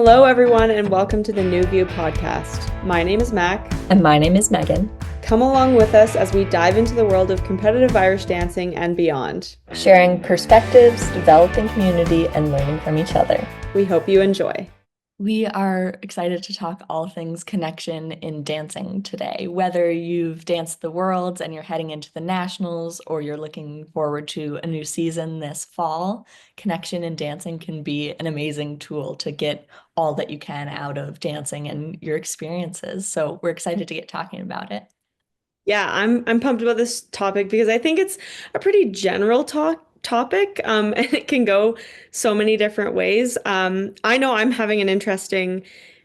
Hello, everyone, and welcome to the New View podcast. My name is Mac. And my name is Megan. Come along with us as we dive into the world of competitive Irish dancing and beyond, sharing perspectives, developing community, and learning from each other. We hope you enjoy. We are excited to talk all things connection in dancing today. Whether you've danced the Worlds and you're heading into the Nationals, or you're looking forward to a new season this fall, connection in dancing can be an amazing tool to get all that you can out of dancing and your experiences. So we're excited to get talking about it. Yeah, I'm pumped about this topic because I think it's a pretty general topic, and it can go so many different ways. I know I'm having an interesting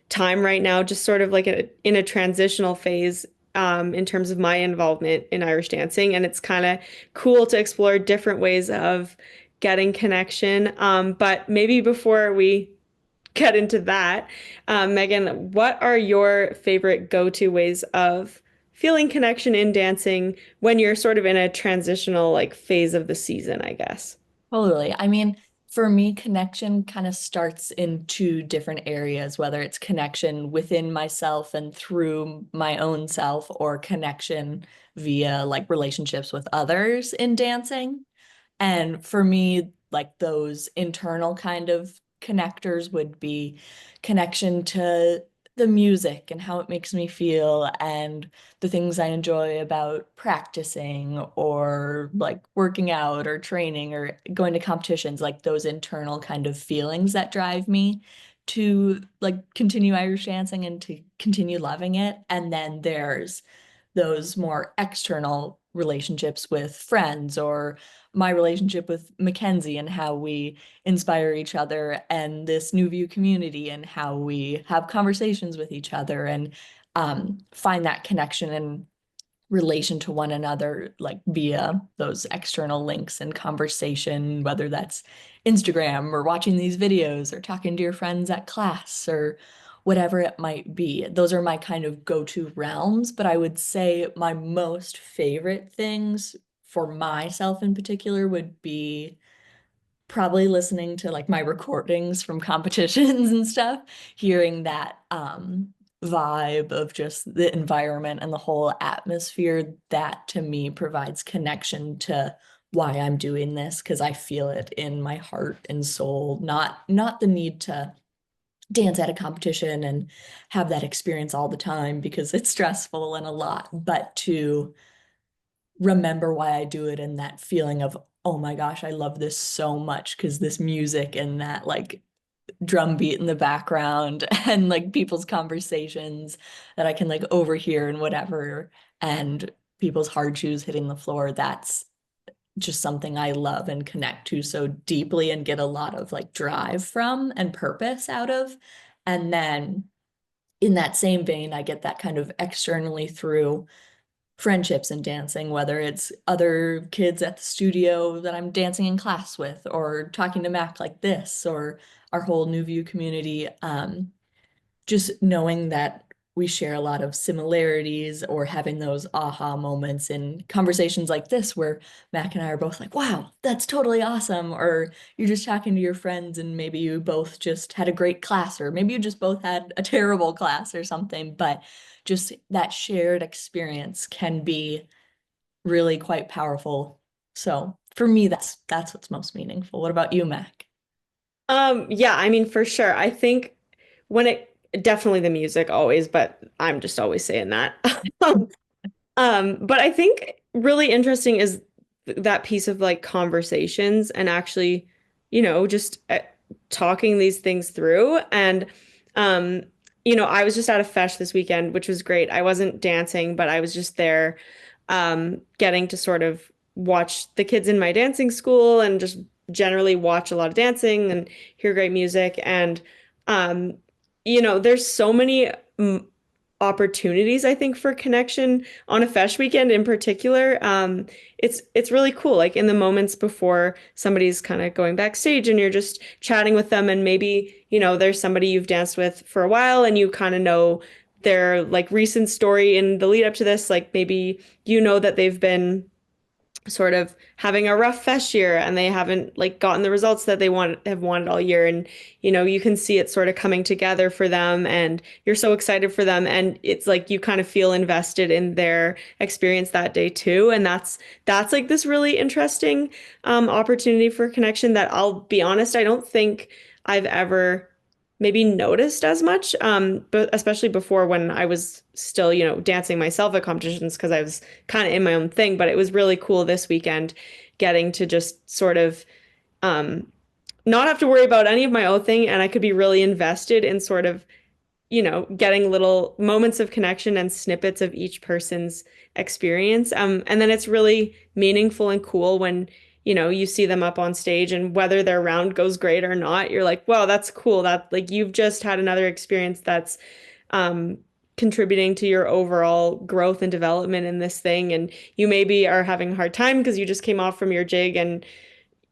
time right now, just sort of like in a transitional phase, in terms of my involvement in Irish dancing, and it's kind of cool to explore different ways of getting connection. But maybe before we get into that, Megan, what are your favorite go-to ways of feeling connection in dancing when you're sort of in a transitional like phase of the season, I guess? Totally. I mean, for me, connection kind of starts in two different areas, whether it's connection within myself and through my own self, or connection via like relationships with others in dancing. And for me, like those internal kind of connectors would be connection to the music and how it makes me feel, and the things I enjoy about practicing or like working out or training or going to competitions, like those internal kind of feelings that drive me to like continue Irish dancing and to continue loving it. And then there's those more external relationships with friends, or my relationship with Mackenzie and how we inspire each other, and this New View community and how we have conversations with each other and find that connection and relation to one another, like via those external links and conversation, whether that's Instagram or watching these videos or talking to your friends at class or whatever it might be. Those are my kind of go-to realms, but I would say my most favorite things for myself in particular would be probably listening to like my recordings from competitions and stuff, hearing that vibe of just the environment and the whole atmosphere. That to me provides connection to why I'm doing this, because I feel it in my heart and soul, not the need to dance at a competition and have that experience all the time because it's stressful and a lot, but to remember why I do it, and that feeling of, oh my gosh, I love this so much because this music and that like drum beat in the background and like people's conversations that I can like overhear and whatever, and people's hard shoes hitting the floor. That's just something I love and connect to so deeply and get a lot of like drive from and purpose out of. And then in that same vein, I get that kind of externally through friendships and dancing, whether it's other kids at the studio that I'm dancing in class with, or talking to Mac like this, or our whole New View community. Just knowing that we share a lot of similarities, or having those aha moments in conversations like this where Mac and I are both like, wow, that's totally awesome. Or you're just talking to your friends and maybe you both just had a great class, or maybe you just both had a terrible class or something. But just that shared experience can be really quite powerful. So for me, that's what's most meaningful. What about you, Mac? Yeah, I mean, for sure. I think when it definitely the music always, but I'm just always saying that. But I think really interesting is that piece of like conversations and actually, just talking these things through. And, um, I was just at a fesh this weekend, which was great. I wasn't dancing, but I was just there, getting to sort of watch the kids in my dancing school and just generally watch a lot of dancing and hear great music. And, um, there's so many opportunities, I think, for connection on a fesh weekend in particular. It's really cool. Like in the moments before somebody's kind of going backstage and you're just chatting with them, and maybe, there's somebody you've danced with for a while and you kind of know their like recent story in the lead up to this. Like maybe that they've been sort of having a rough fest year and they haven't like gotten the results that they have wanted all year, and you can see it sort of coming together for them and you're so excited for them, and it's like you kind of feel invested in their experience that day too, and that's like this really interesting opportunity for connection that, I'll be honest, I don't think I've ever maybe noticed as much, but especially before when I was still, dancing myself at competitions because I was kind of in my own thing. But it was really cool this weekend getting to just sort of um, not have to worry about any of my own thing, and I could be really invested in sort of, getting little moments of connection and snippets of each person's experience. And then it's really meaningful and cool when, you see them up on stage, and whether their round goes great or not, you're like, wow, that's cool. That like you've just had another experience that's um contributing to your overall growth and development in this thing. And you maybe are having a hard time because you just came off from your jig, and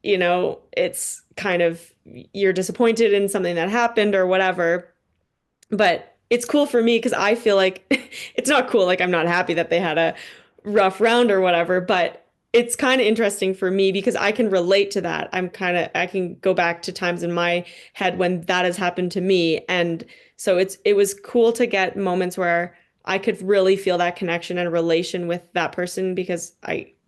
it's kind of you're disappointed in something that happened or whatever. But it's cool for me because I feel like it's not cool. Like I'm not happy that they had a rough round or whatever, but it's kind of interesting for me because I can relate to that. I can go back to times in my head when that has happened to me. And so it was cool to get moments where I could really feel that connection and relation with that person because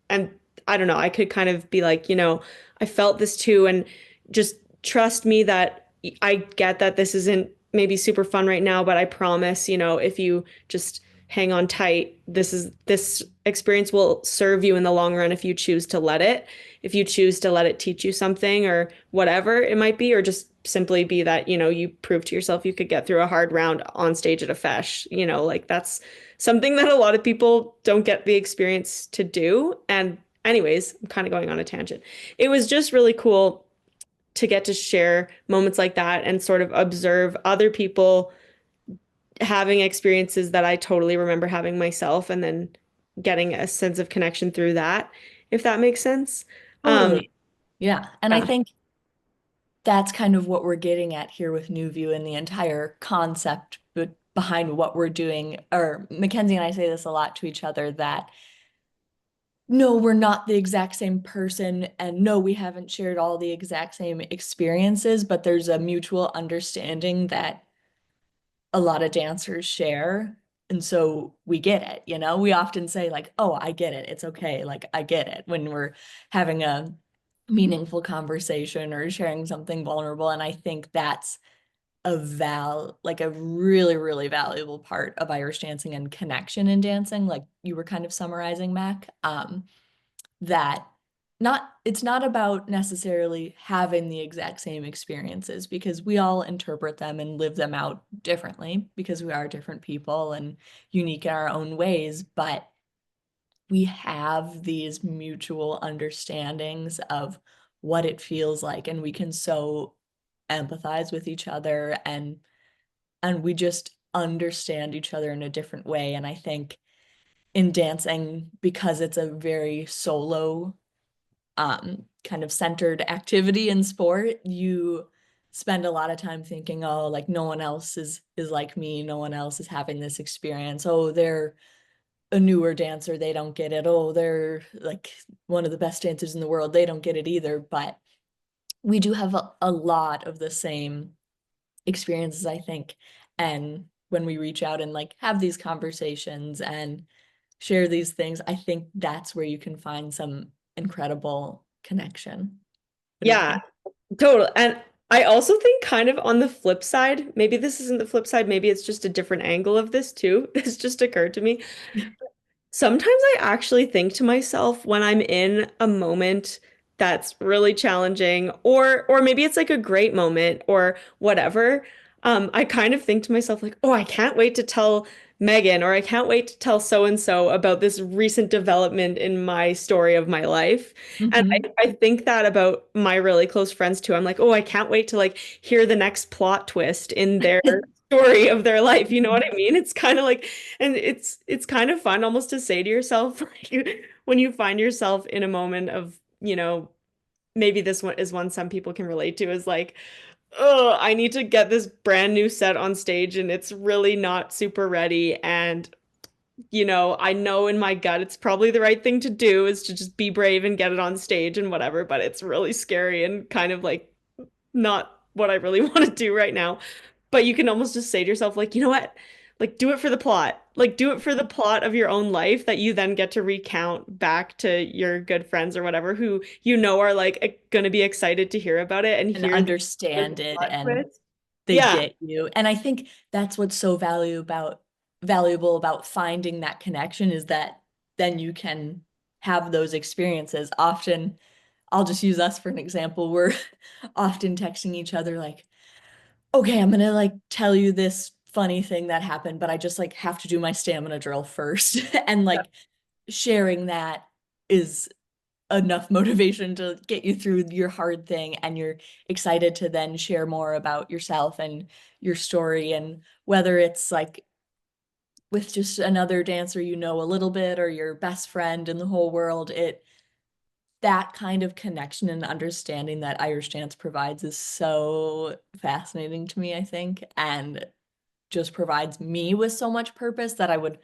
and I don't know, I could kind of be like, I felt this too, and just trust me that I get that this isn't maybe super fun right now, but I promise, if you just hang on tight, this experience will serve you in the long run if you choose to let it. If you choose to let it teach you something or whatever it might be, or just simply be that, you prove to yourself you could get through a hard round on stage at a fesh, like that's something that a lot of people don't get the experience to do. And anyways, I'm kind of going on a tangent. It was just really cool to get to share moments like that and sort of observe other people having experiences that I totally remember having myself, and then getting a sense of connection through that, if that makes sense. Um, Totally. Yeah. And I yeah. think that's kind of what we're getting at here with New View and the entire concept behind what we're doing. Or Mackenzie and I say this a lot to each other that no, we're not the exact same person, and no, we haven't shared all the exact same experiences, but there's a mutual understanding that a lot of dancers share. And so we get it, We often say, like, oh, I get it. It's okay. Like, I get it when we're having a meaningful conversation or sharing something vulnerable. And I think that's like a really, really valuable part of Irish dancing and connection in dancing, like you were kind of summarizing, Mac. That it's not about necessarily having the exact same experiences because we all interpret them and live them out differently because we are different people and unique in our own ways, but we have these mutual understandings of what it feels like, and we can so empathize with each other, and we just understand each other in a different way. And I think in dancing, because it's a very solo kind of centered activity in sport, you spend a lot of time thinking, oh, like no one else is like me, no one else is having this experience. Oh, they're a newer dancer, they don't get it. Oh, they're like one of the best dancers in the world, they don't get it either. But we do have a lot of the same experiences, I think. And when we reach out and like have these conversations and share these things, I think that's where you can find some incredible connection. What do you Yeah, think? total. And I also think kind of on the flip side, maybe this isn't the flip side, maybe it's just a different angle of this too. This just occurred to me. Sometimes I actually think to myself when I'm in a moment that's really challenging, or maybe it's like a great moment or whatever, I kind of think to myself like, oh, I can't wait to tell Megan, or I can't wait to tell so and so about this recent development in my story of my life. And Hmm. I think that about my really close friends too. I'm like, oh, I can't wait to like hear the next plot twist in their story of their life. You know what I mean? It's kind of like, and it's kind of fun almost to say to yourself like, when you find yourself in a moment of, maybe this one is one some people can relate to, is like, oh, I need to get this brand new set on stage and it's really not super ready. And I know in my gut it's probably the right thing to do is to just be brave and get it on stage and whatever, but it's really scary and kind of like not what I really want to do right now. But you can almost just say to yourself, like, you know what? Like, do it for the plot. Like, do it for the plot of your own life that you then get to recount back to your good friends or whatever who are like going to be excited to hear about it and And hear the understand it plot and twist. they Yeah. get you. And I think that's what's so valuable about finding that connection is that then you can have those experiences. Often, I'll just use us for an example. We're often texting each other like, okay, I'm gonna like tell you this funny thing that happened, but I just like have to do my stamina drill first. And like sharing that is enough motivation to get you through your hard thing, and you're excited to then share more about yourself and your story. And whether it's like with just another dancer you know a little bit or your best friend in the whole world, it that kind of connection and understanding that Irish dance provides is so fascinating to me, I think, and just provides me with so much purpose that I would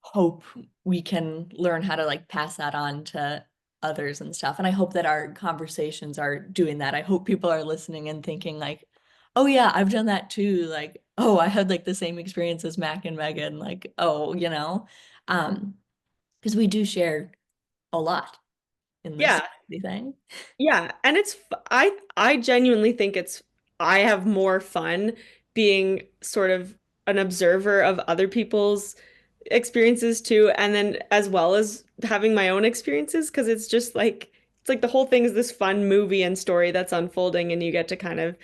hope we can learn how to like pass that on to others and stuff. And I hope that our conversations are doing that. I hope people are listening and thinking like, oh yeah, I've done that too. Like, oh, I had like the same experience as Mac and Megan. Like, oh, um, because we do share a lot in this Yeah. thing. Yeah, and I genuinely think I have more fun being sort of an observer of other people's experiences too, and then as well as having my own experiences because it's like the whole thing is this fun movie and story that's unfolding and you get to kind of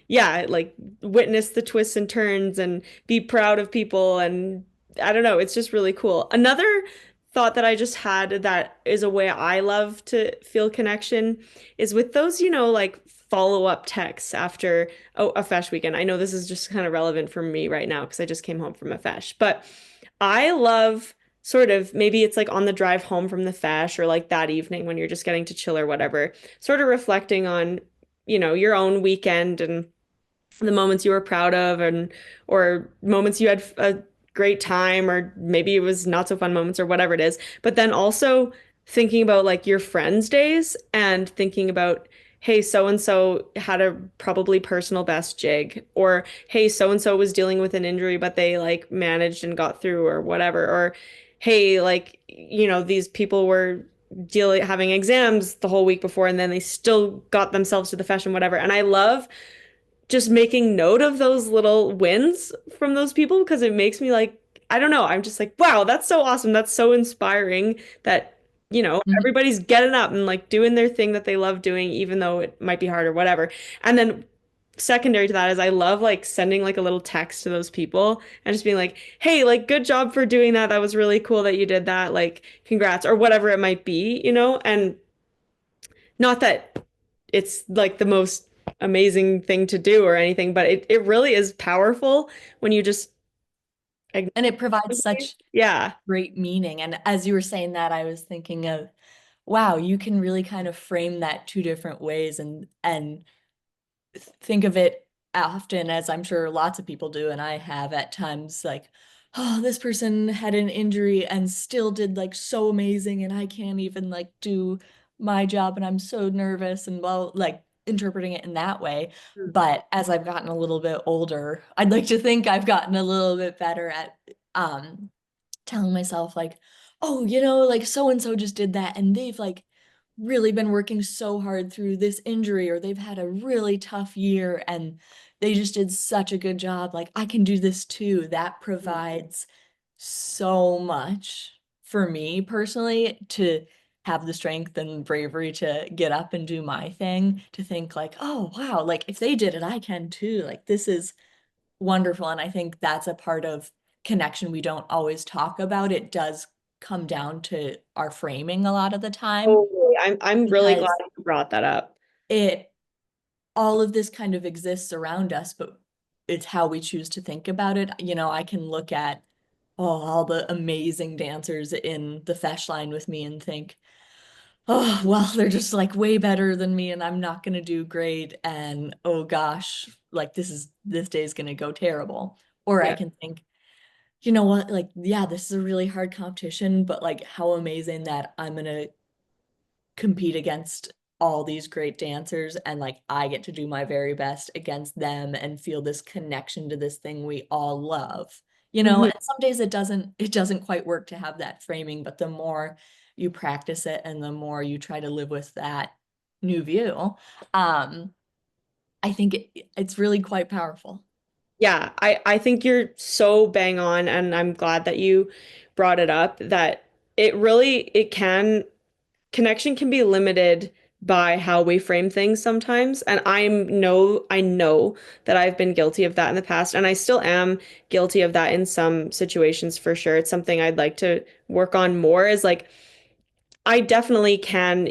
like witness the twists and turns and be proud of people and I don't know, it's just really cool. Another thought that I just had that is a way I love to feel connection is with those, like follow-up texts after a Fesh weekend. I know this is just kind of relevant for me right now because I just came home from a Fesh, but I love sort of maybe it's like on the drive home from the Fesh or like that evening when you're just getting to chill or whatever, sort of reflecting on, your own weekend and the moments you were proud of and or moments you had a great time or maybe it was not so fun moments or whatever it is. But then also thinking about like your friends' days and thinking about, hey, so and so had a probably personal best jig, or hey, so and so was dealing with an injury, but they like managed and got through or whatever, or hey, like, these people were dealing having exams the whole week before and then they still got themselves to the fashion, whatever. And I love just making note of those little wins from those people because it makes me like, I don't know, I'm just like, wow, that's so awesome. That's so inspiring that, Mhm. everybody's getting up and like doing their thing that they love doing, even though it might be hard or whatever. And then secondary to that is I love like sending like a little text to those people and just being like, hey, like good job for doing that. That was really cool that you did that. Like, congrats or whatever it might be. And not that it's like the most amazing thing to do or anything, but it really is powerful when you just acknowledge And it provides somebody. such Yeah. great meaning. And as you were saying that, I was thinking of, wow, you can really kind of frame that two different ways and think of it often as I'm sure lots of people do, and I have at times like, oh, this person had an injury and still did like so amazing, and I can't even like do my job, and I'm so nervous and well, like interpreting it in that way. But as I've gotten a little bit older, I'd like to think I've gotten a little bit better at telling myself like, oh, like so and so just did that and they've like really been working so hard through this injury or they've had a really tough year and they just did such a good job. Like I can do this too. That provides so much for me personally to have the strength and bravery to get up and do my thing, to think like, oh wow, like if they did it, I can too. Like this is wonderful. And I think that's a part of connection we don't always talk about. It does come down to our framing a lot of the time Totally. I'm really glad because you brought that up. it all of this kind of exists around us, but it's how we choose to think about it. I can look at all the amazing dancers in the fesh line with me and think, oh, well, they're just like way better than me and I'm not gonna do great. And oh gosh, like this day is gonna go terrible. Or I Yeah. can think, you know what, like, yeah, this is a really hard competition, but like how amazing that I'm gonna compete against all these great dancers and like I get to do my very best against them and feel this connection to this thing we all love. You know, Mhm. and some days it doesn't quite work to have that framing, but the more you practice it and the more you try to live with that new view, um, I think it's really quite powerful. Yeah, I think you're so bang on, and I'm glad that you brought it up that it can connection can be limited by how we frame things sometimes. And I know that I've been guilty of that in the past, and I still am guilty of that in some situations for sure. It's something I'd like to work on more is like I definitely can,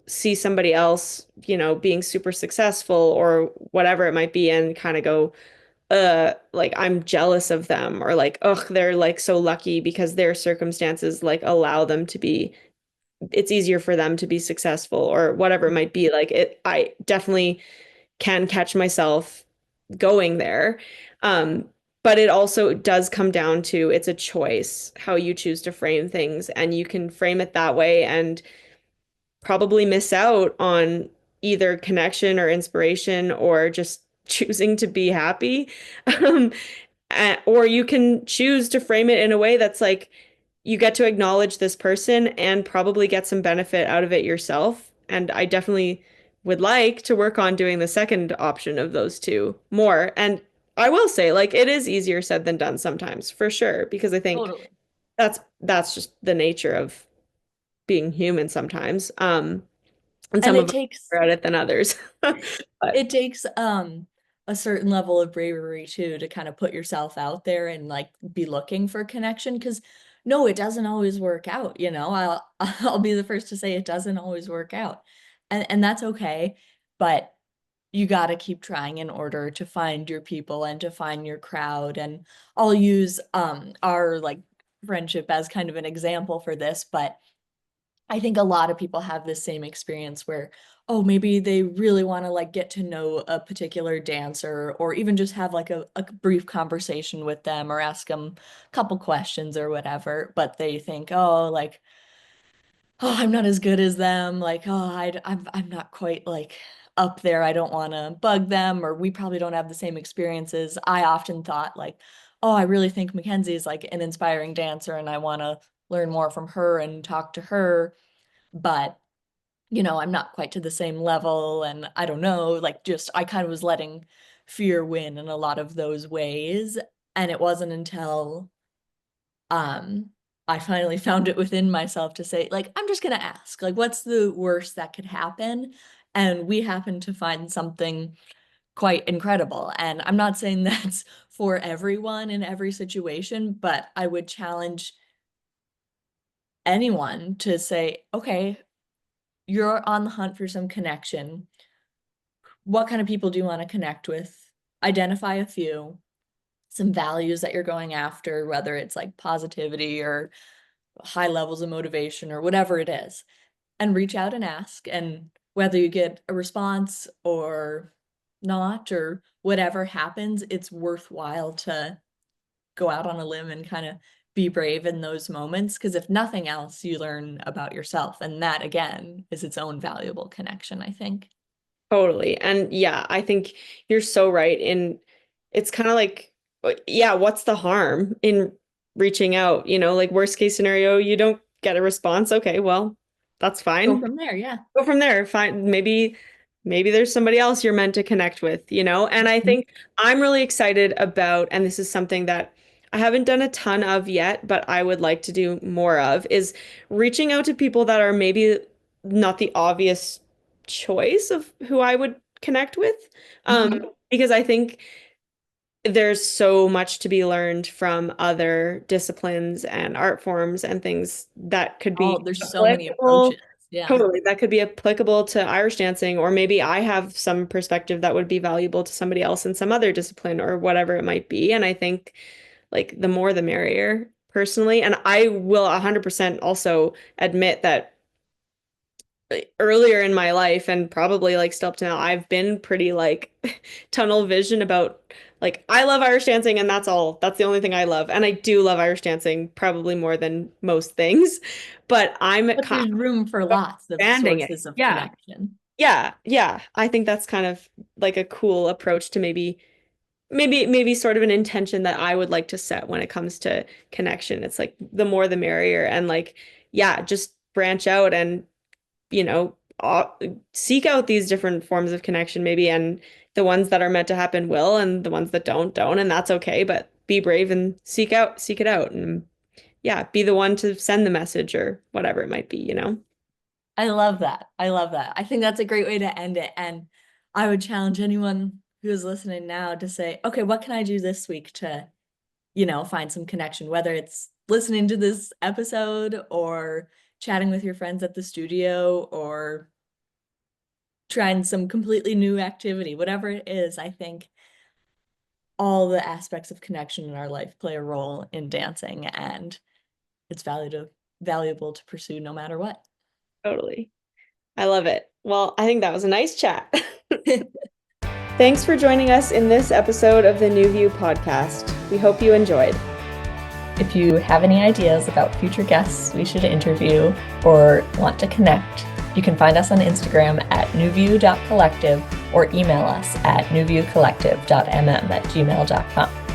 see somebody else, being super successful or whatever it might be and kind of go, like I'm jealous of them or like, ugh, they're like so lucky because their circumstances like allow them to be it's easier for them to be successful or whatever it might be. Like I definitely can catch myself going there. Um, but it also does come down to it's a choice how you choose to frame things, and you can frame it that way and probably miss out on either connection or inspiration or just choosing to be happy. Um, or you can choose to frame it in a way that's like you get to acknowledge this person and probably get some benefit out of it yourself. And I definitely would like to work on doing the second option of those two more. And I will say, like, it is easier said than done sometimes, for sure, because I think Totally. that's just the nature of being human sometimes. And And some it of us takes are better at it than others. But it takes a certain level of bravery too to kind of put yourself out there and like be looking for connection because no, it doesn't always work out, you know. I'll be the first to say it doesn't always work out. And that's okay, but you got to keep trying in order to find your people and to find your crowd. And I'll use our like friendship as kind of an example for this, but I think a lot of people have this same experience where, oh, maybe they really want to like get to know a particular dancer or even just have like a brief conversation with them or ask them a couple questions or whatever. But they think, oh, like, oh, I'm not as good as them. Like, oh, I'm not quite like up there. I don't want to bug them, or we probably don't have the same experiences. I often thought like, oh, I really think Mackenzie is like an inspiring dancer and I want to learn more from her and talk to her, but I'm not quite to the same level and I don't know, like just I kind of was letting fear win in a lot of those ways. And it wasn't until um I finally found it within myself to say, like, I'm just gonna ask, like, what's the worst that could happen? And we happened to find something quite incredible. And I'm not saying that's for everyone in every situation, but I would challenge anyone to say, okay, you're on the hunt for some connection. What kind of people do you want to connect with? Identify a few, some values that you're going after, whether it's like positivity or high levels of motivation or whatever it is, and reach out and ask. And whether you get a response or not, or whatever happens, it's worthwhile to go out on a limb and kind of be brave in those moments. Because if nothing else, you learn about yourself. And that, again, is its own valuable connection, I think. totally. And yeah, I think you're so right. And it's kind of like, yeah, what's the harm in reaching out? Like worst case scenario, you don't get a response. Okay, well, that's Go fine. from there. Yeah. Go from there. Fine. Maybe there's somebody else you're meant to connect with. And I Mhm. think I'm really excited about, and this is something that I haven't done a ton of yet, but I would like to do more of, is reaching out to people that are maybe not the obvious choice of who I would connect with. Mhm. Because I think there's so much to be learned from other disciplines and art forms and things that could Oh, be there's so many applicable. approaches. Yeah. Totally, that could be applicable to Irish dancing, or maybe I have some perspective that would be valuable to somebody else in some other discipline or whatever it might be. And I think like the more the merrier, personally. And I will 100% also admit that earlier in my life and probably like still up to now, I've been pretty like tunnel vision about Like I love Irish dancing and that's all. That's the only thing I love. And I do love Irish dancing probably more than most things. But I'm But kind there's room for of lots of expanding it. sources of Yeah. connection. Yeah. Yeah. I think that's kind of like a cool approach to maybe sort of an intention that I would like to set when it comes to connection. It's like the more the merrier and like yeah, just branch out and you know, seek out these different forms of connection maybe and the ones that are meant to happen will and the ones that don't and that's okay, but be brave and seek it out and yeah, be the one to send the message or whatever it might be, you know. I love that. I love that. I think that's a great way to end it. And I would challenge anyone who is listening now to say, okay, what can I do this week to, find some connection, whether it's listening to this episode or chatting with your friends at the studio or trying some completely new activity, whatever it is. I think all the aspects of connection in our life play a role in dancing, and it's valuable to pursue no matter what. Totally. I love it. Well, I think that was a nice chat. Thanks for joining us in this episode of the New View podcast. We hope you enjoyed. If you have any ideas about future guests we should interview or want to connect, you can find us on Instagram at newview.collective or email us at newviewcollective.mm@gmail.com.